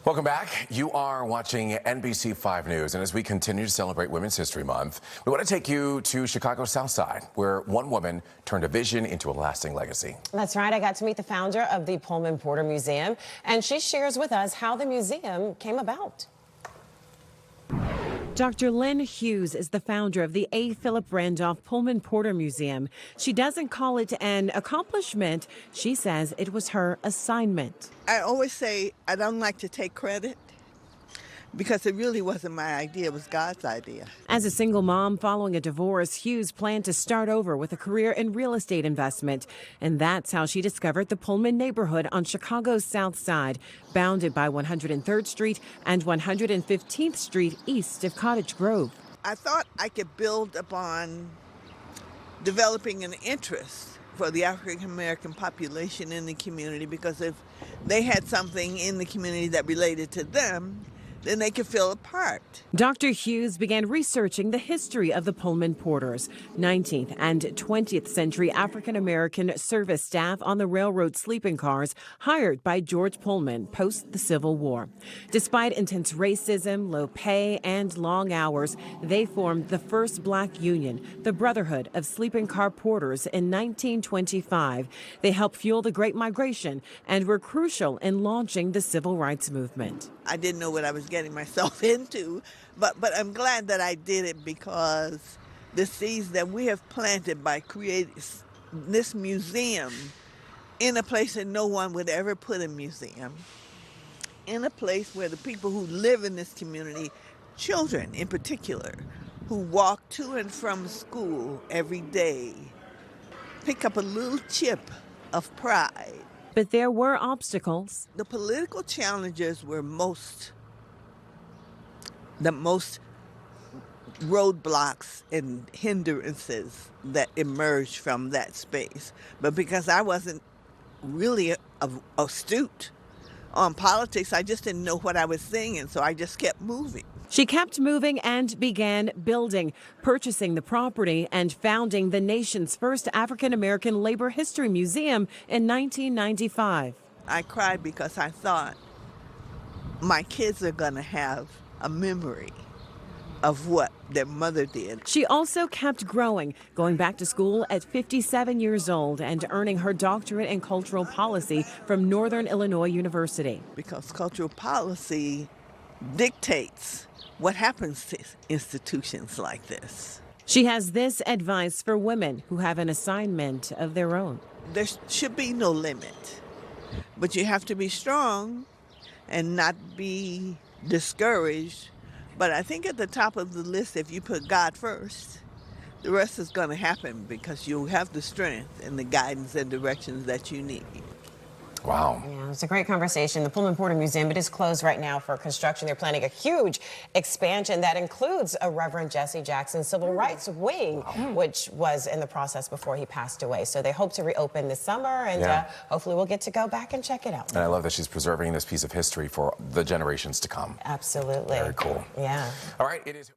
Welcome back. You are watching NBC 5 News, and as we continue to celebrate Women's History Month, we want to take you to Chicago's South Side, where one woman turned a vision into a lasting legacy. That's right. I got to meet the founder of the Pullman Porter Museum, and she shares with us how the museum came about. Dr. Lynn Hughes is the founder of the A. Philip Randolph Pullman Porter Museum. She doesn't call it an accomplishment. She says it was her assignment. I always say I don't like to take credit because it really wasn't my idea. It was God's idea. As a single mom following a divorce, Hughes planned to start over with a career in real estate investment. And that's how she discovered the Pullman neighborhood on Chicago's South Side, bounded by 103rd Street and 115th Street east of Cottage Grove. I thought I could build upon developing an interest for the African American population in the community, because if they had something in the community that related to them, then they could feel a part. Dr. Hughes began researching the history of the Pullman Porters, 19th and 20th century African-American service staff on the railroad sleeping cars hired by George Pullman post the Civil War. Despite intense racism, low pay, and long hours, they formed the first black union, the Brotherhood of Sleeping Car Porters, in 1925. They helped fuel the Great Migration and were crucial in launching the Civil Rights Movement. I didn't know what I was getting myself into, but I'm glad that I did it, because the seeds that we have planted by creating this museum in a place that no one would ever put a museum, in a place where the people who live in this community, children in particular, who walk to and from school every day, pick up a little chip of pride. But there were obstacles. The political challenges were the most roadblocks and hindrances that emerged from that space. But because I wasn't really astute on politics, I just didn't know what I was saying, and so I just kept moving. She kept moving and began building, purchasing the property and founding the nation's first African-American Labor History Museum in 1995. I cried because I thought my kids are going to have a memory of what their mother did. She also kept growing, going back to school at 57 years old and earning her doctorate in cultural policy from Northern Illinois University. Because cultural policy dictates what happens to institutions like this. She has this advice for women who have an assignment of their own. There should be no limit, but you have to be strong and not be discouraged. But I think at the top of the list, if you put God first, the rest is going to happen, because you'll have the strength and the guidance and directions that you need. Wow. Yeah, it's a great conversation. The Pullman Porter Museum, it is closed right now for construction. They're planning a huge expansion that includes a Reverend Jesse Jackson Civil Rights Wing, which was in the process before he passed away. So they hope to reopen this summer, and hopefully we'll get to go back and check it out. And I love that she's preserving this piece of history for the generations to come. Absolutely. Very cool. Yeah. All right, it is.